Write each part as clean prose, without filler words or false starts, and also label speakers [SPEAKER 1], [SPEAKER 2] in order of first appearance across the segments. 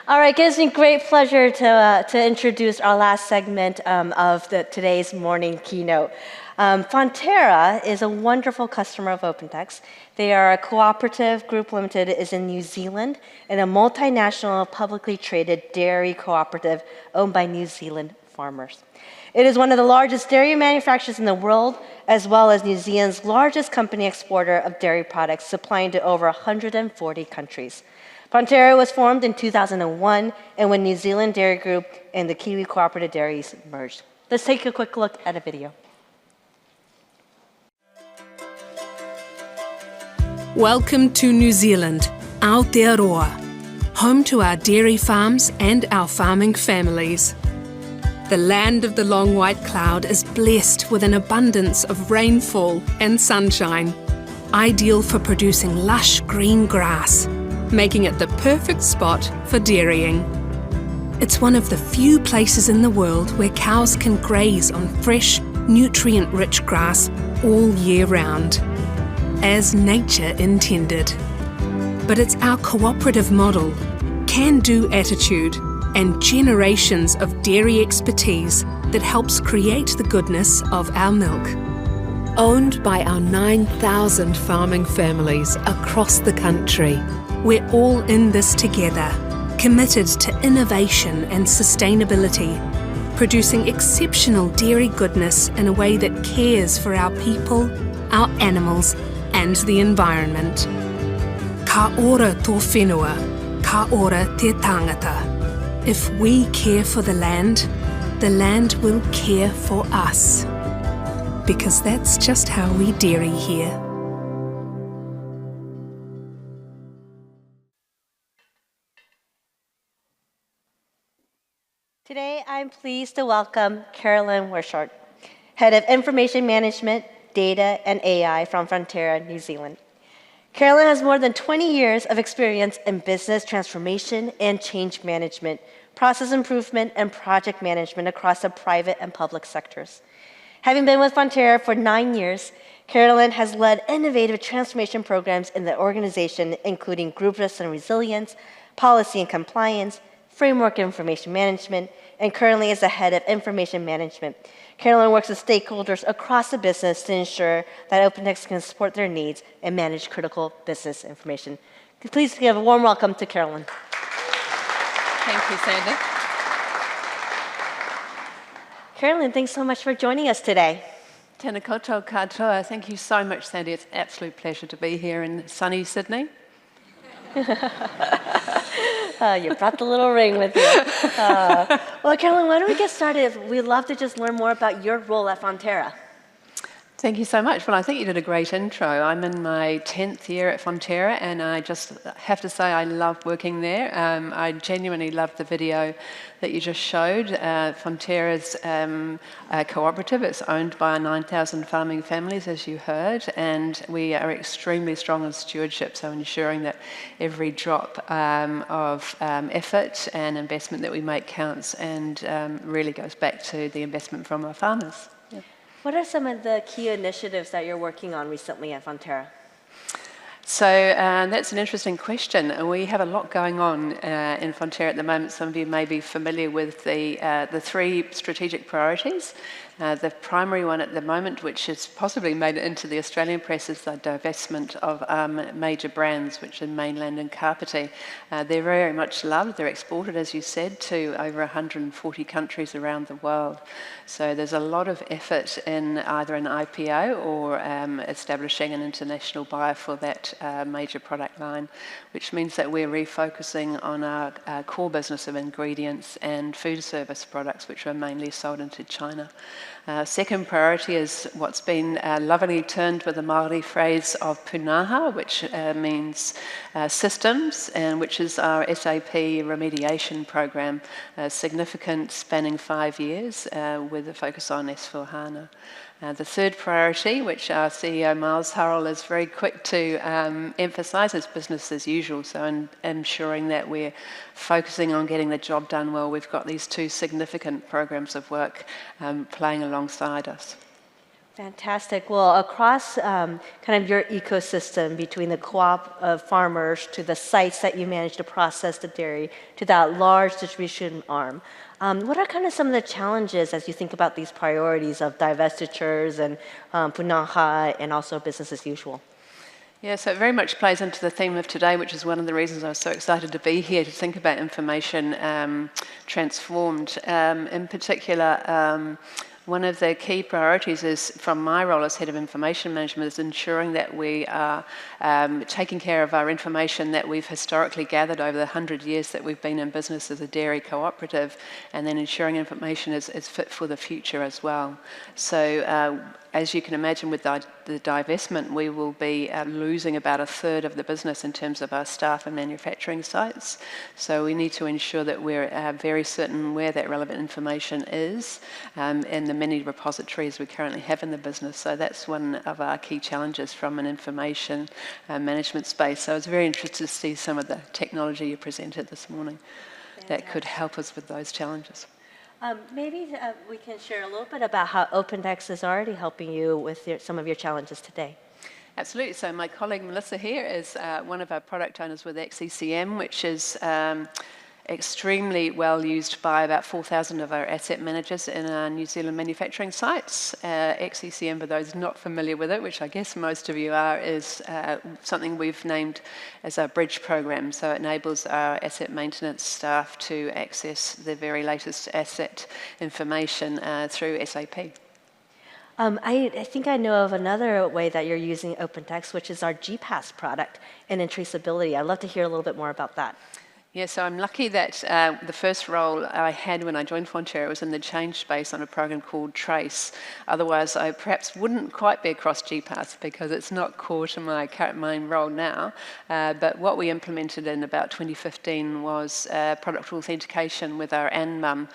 [SPEAKER 1] All right, gives me great pleasure to introduce our last segment of today's morning keynote. Fonterra is a wonderful customer of OpenText. They are a cooperative group limited, is in New Zealand, and a multinational publicly traded dairy cooperative owned by New Zealand farmers. It is one of the largest dairy manufacturers in the world, as well as New Zealand's largest company exporter of dairy products, supplying to over 140 countries. Fonterra was formed in 2001, and when New Zealand Dairy Group and the Kiwi Cooperative Dairies merged. Let's take a quick look at a video.
[SPEAKER 2] Welcome to New Zealand, Aotearoa, home to our dairy farms and our farming families. The land of the long white cloud is blessed with an abundance of rainfall and sunshine, ideal for producing lush green grass, making it the perfect spot for dairying. It's one of the few places in the world where cows can graze on fresh, nutrient-rich grass all year round, as nature intended. But it's our cooperative model, can-do attitude, and generations of dairy expertise that helps create the goodness of our milk. Owned by our 9,000 farming families across the country, we're all in this together, committed to innovation and sustainability, producing exceptional dairy goodness in a way that cares for our people, our animals, and the environment. Ka ora tō whenua, ka ora te tangata. If we care for the land will care for us. Because that's just how we dairy here.
[SPEAKER 1] Today, I'm pleased to welcome Caroline Wishart, Head of Information Management, Data, and AI from Fonterra, New Zealand. Caroline has more than 20 years of experience in business transformation and change management, process improvement, and project management across the private and public sectors. Having been with Fonterra for 9 years, Caroline has led innovative transformation programs in the organization, including group risk and resilience, policy and compliance, framework information management, and currently is the head of information management. Caroline works with stakeholders across the business to ensure that OpenText can support their needs and manage critical business information. Please give a warm welcome to Caroline.
[SPEAKER 3] Thank you, Sandy.
[SPEAKER 1] Caroline, thanks so much for joining us today.
[SPEAKER 3] Tēnā koutou katoa. Thank you so much, Sandy. It's an absolute pleasure to be here in sunny Sydney.
[SPEAKER 1] You brought the little ring with you. Well, Caroline, why don't we get started? We'd love to just learn more about your role at Fonterra.
[SPEAKER 3] Thank you so much. Well, I think you did a great intro. I'm in my 10th year at Fonterra, and I just have to say I love working there. I genuinely loved the video that you just showed. Fonterra's a cooperative. It's owned by 9,000 farming families, as you heard, and we are extremely strong in stewardship, so ensuring that every drop of effort and investment that we make counts and really goes back to the investment from our farmers.
[SPEAKER 1] What are some of the key initiatives that you're working on recently at Fonterra?
[SPEAKER 3] So that's an interesting question. We have a lot going on in Fonterra at the moment. Some of you may be familiar with the three strategic priorities. The primary one at the moment, which has possibly made it into the Australian press, is the divestment of major brands, which are Mainland and Kapiti. They're very much loved. They're exported, as you said, to over 140 countries around the world. So there's a lot of effort in either an IPO or establishing an international buyer for that major product line, which means that we're refocusing on our core business of ingredients and food service products, which are mainly sold into China. Second priority is what's been lovingly termed with the Māori phrase of punaha, which means systems, and which is our SAP remediation program, significant, spanning 5 years, with a focus on S4HANA. The third priority, which our CEO Miles Hurrell is very quick to emphasise, is business as usual, so ensuring that we're focusing on getting the job done well. We've got these two significant programs of work playing alongside us.
[SPEAKER 1] Fantastic. Well, across kind of your ecosystem between the co-op of farmers to the sites that you manage to process the dairy to that large distribution arm, what are kind of some of the challenges as you think about these priorities of divestitures and punahai and also business as usual?
[SPEAKER 3] Yeah, so it very much plays into the theme of today, which is one of the reasons I was so excited to be here to think about information transformed. In particular, one of the key priorities is, from my role as Head of Information Management, is ensuring that we are taking care of our information that we've historically gathered over the 100 years that we've been in business as a dairy cooperative, and then ensuring information is fit for the future as well. So as you can imagine, with the divestment, we will be losing about a third of the business in terms of our staff and manufacturing sites. So we need to ensure that we're very certain where that relevant information is in the many repositories we currently have in the business. So that's one of our key challenges from an information management space. So I was very interested to see some of the technology you presented this morning that could help us with those challenges.
[SPEAKER 1] Maybe we can share a little bit about how OpenText is already helping you with some of your challenges today.
[SPEAKER 3] Absolutely. So my colleague Melissa here is one of our product owners with XCCM, which is extremely well used by about 4,000 of our asset managers in our New Zealand manufacturing sites. XCCM, for those not familiar with it, which I guess most of you are, is something we've named as our bridge program. So it enables our asset maintenance staff to access the very latest asset information through SAP.
[SPEAKER 1] I think I know of another way that you're using OpenText, which is our GPass product and in traceability. I'd love to hear a little bit more about that.
[SPEAKER 3] Yeah, so I'm lucky that the first role I had when I joined Fonterra was in the change space on a program called Trace. Otherwise, I perhaps wouldn't quite be across GPass because it's not core to my current main role now. But what we implemented in about 2015 was product authentication with our Anmum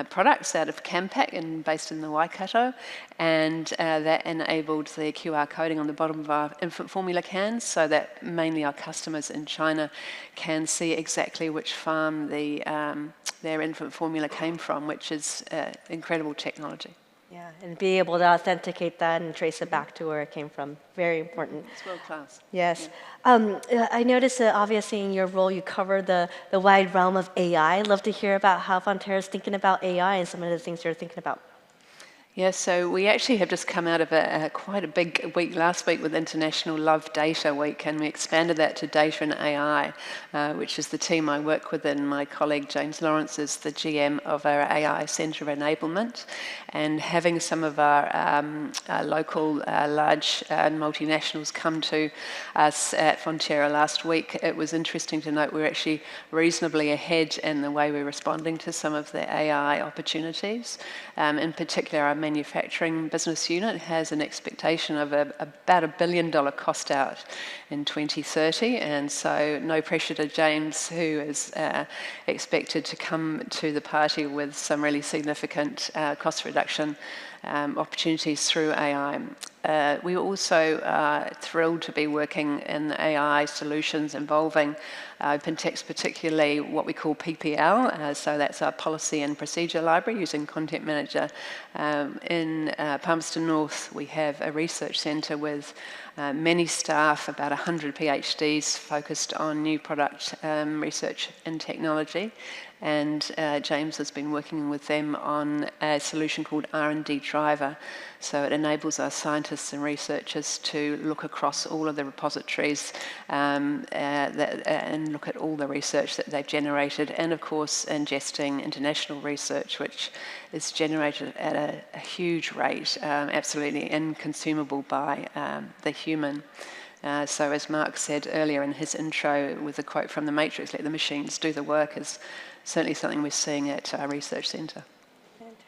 [SPEAKER 3] products out of Campac and based in the Waikato. And that enabled the QR coding on the bottom of our infant formula cans so that mainly our customers in China can see exactly which farm their infant formula came from, which is incredible technology.
[SPEAKER 1] Yeah, and be able to authenticate that and trace it back to where it came from. Very important.
[SPEAKER 3] It's world class.
[SPEAKER 1] Yes. Yeah. I noticed that obviously in your role you cover the wide realm of AI. I'd love to hear about how Fonterra is thinking about AI and some of the things you're thinking about.
[SPEAKER 3] Yeah, so we actually have just come out of quite a big week last week with International Love Data Week, and we expanded that to Data and AI, which is the team I work with, and my colleague James Lawrence is the GM of our AI Centre of Enablement. And having some of our local large multinationals come to us at Fonterra last week, it was interesting to note we're actually reasonably ahead in the way we're responding to some of the AI opportunities. In particular, our manufacturing business unit has an expectation of about $1 billion cost out in 2030, and so no pressure to James, who is expected to come to the party with some really significant cost reduction opportunities through AI. We also are thrilled to be working in AI solutions involving OpenText, particularly what we call PPL, so that's our policy and procedure library using Content Manager. In Palmerston North, we have a research centre with many staff, about 100 PhDs focused on new product research and technology. And James has been working with them on a solution called R&D Driver. So it enables our scientists and researchers to look across all of the repositories and look at all the research that they've generated, and of course ingesting international research, which is generated at a huge rate, absolutely inconsumable by the human. So as Mark said earlier in his intro with the quote from The Matrix, let the machines do the work, is certainly something we're seeing at our research centre.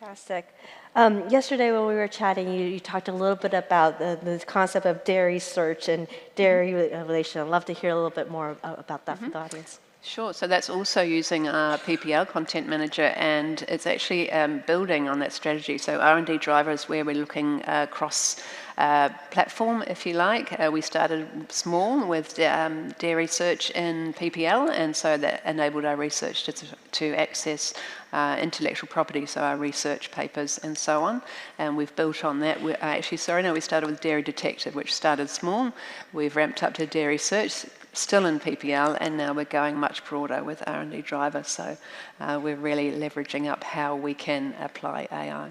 [SPEAKER 1] Fantastic. Yesterday when we were chatting, you talked a little bit about the concept of dairy search and dairy relation. I'd love to hear a little bit more about that for the audience.
[SPEAKER 3] Sure, so that's also using our PPL Content Manager, and it's actually building on that strategy. So R&D Driver is where we're looking cross platform, if you like. We started small with dairy search in PPL, and so that enabled our research to access intellectual property, so our research papers and so on. And we've built on that. We started with Dairy Detective, which started small. We've ramped up to Dairy Search, still in PPL, and now we're going much broader with R&D Driver. So we're really leveraging up how we can apply AI.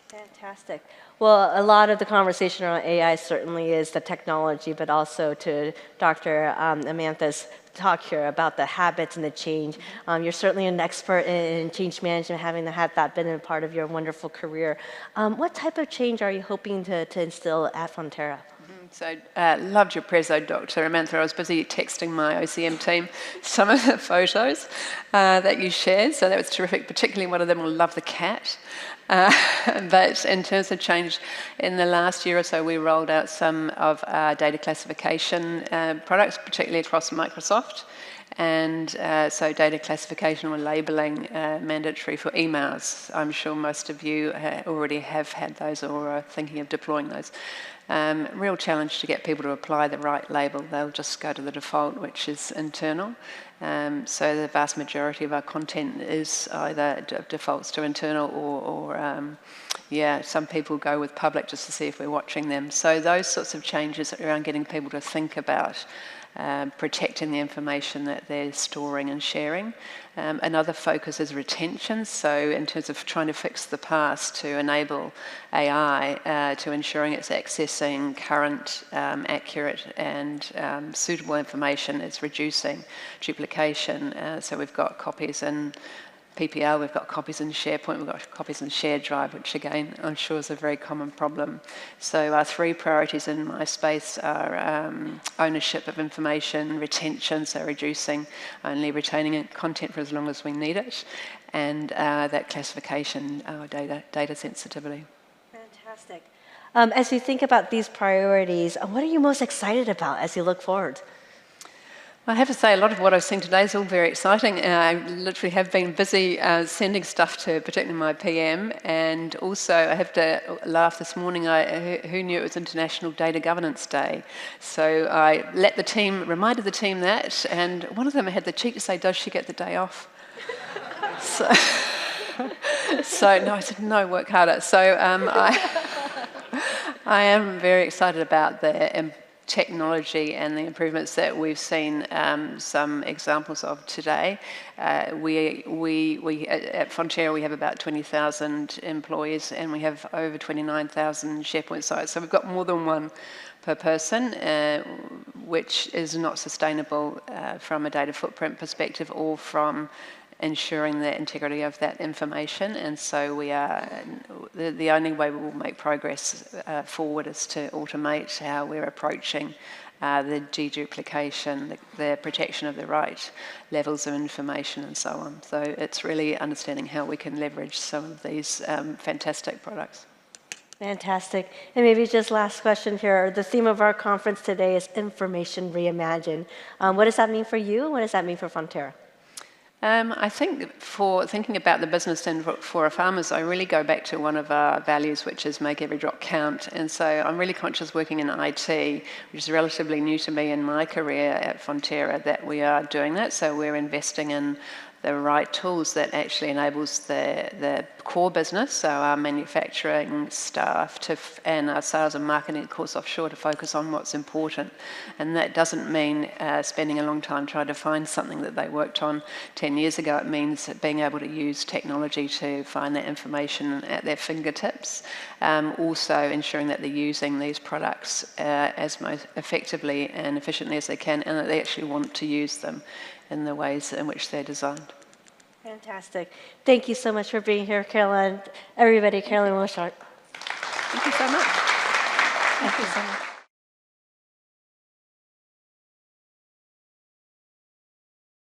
[SPEAKER 1] Fantastic. Well, a lot of the conversation around AI certainly is the technology, but also to Dr. Amantha's talk here about the habits and the change. You're certainly an expert in change management, having had that been a part of your wonderful career. What type of change are you hoping to instill at Fonterra?
[SPEAKER 3] So loved your preso, Dr. Amantha. I was busy texting my OCM team some of the photos that you shared, so that was terrific. Particularly one of them will love the cat. But in terms of change, in the last year or so, we rolled out some of our data classification products, particularly across Microsoft. And so data classification or labeling mandatory for emails. I'm sure most of you already have had those or are thinking of deploying those. Real challenge to get people to apply the right label. They'll just go to the default, which is internal. So the vast majority of our content is either defaults to internal or some people go with public just to see if we're watching them. So those sorts of changes around getting people to think about protecting the information that they're storing and sharing. Another focus is retention, so in terms of trying to fix the past to enable AI to ensuring it's accessing current, accurate and suitable information. It's reducing duplication, so we've got copies in PPL, we've got copies in SharePoint, we've got copies in shared drive, which again, I'm sure is a very common problem. So our three priorities in my space are ownership of information, retention, so only retaining content for as long as we need it, and that classification, data sensitivity.
[SPEAKER 1] Fantastic. As you think about these priorities, what are you most excited about as you look forward?
[SPEAKER 3] I have to say, a lot of what I've seen today is all very exciting. I literally have been busy sending stuff to particularly my PM, and also I have to laugh this morning, who knew it was International Data Governance Day? So I reminded the team that, and one of them had the cheek to say, does she get the day off? So no, I said, no, work harder. So I am very excited about the technology and the improvements that we've seen some examples of today. We at Fonterra, we have about 20,000 employees and we have over 29,000 SharePoint sites. So we've got more than one per person, which is not sustainable from a data footprint perspective or from ensuring the integrity of that information. And so we are, the only way we will make progress forward is to automate how we're approaching the deduplication, the protection of the right levels of information and so on. So it's really understanding how we can leverage some of these fantastic products.
[SPEAKER 1] Fantastic. And maybe just last question here. The theme of our conference today is Information Reimagined. What does that mean for you? What does that mean for Fonterra?
[SPEAKER 3] I think for thinking about the business and for our farmers, I really go back to one of our values, which is make every drop count. And so I'm really conscious working in IT, which is relatively new to me in my career at Fonterra, that we are doing that. So we're investing in the right tools that actually enables the core business, so our manufacturing staff and our sales and marketing, of course, offshore, to focus on what's important. And that doesn't mean spending a long time trying to find something that they worked on 10 years ago. It means being able to use technology to find that information at their fingertips. Also ensuring that they're using these products as most effectively and efficiently as they can, and that they actually want to use them in the ways in which they're designed.
[SPEAKER 1] Fantastic. Thank you so much for being here, Caroline. Everybody, Caroline Wishart.
[SPEAKER 3] Thank you so much. Thank you so much.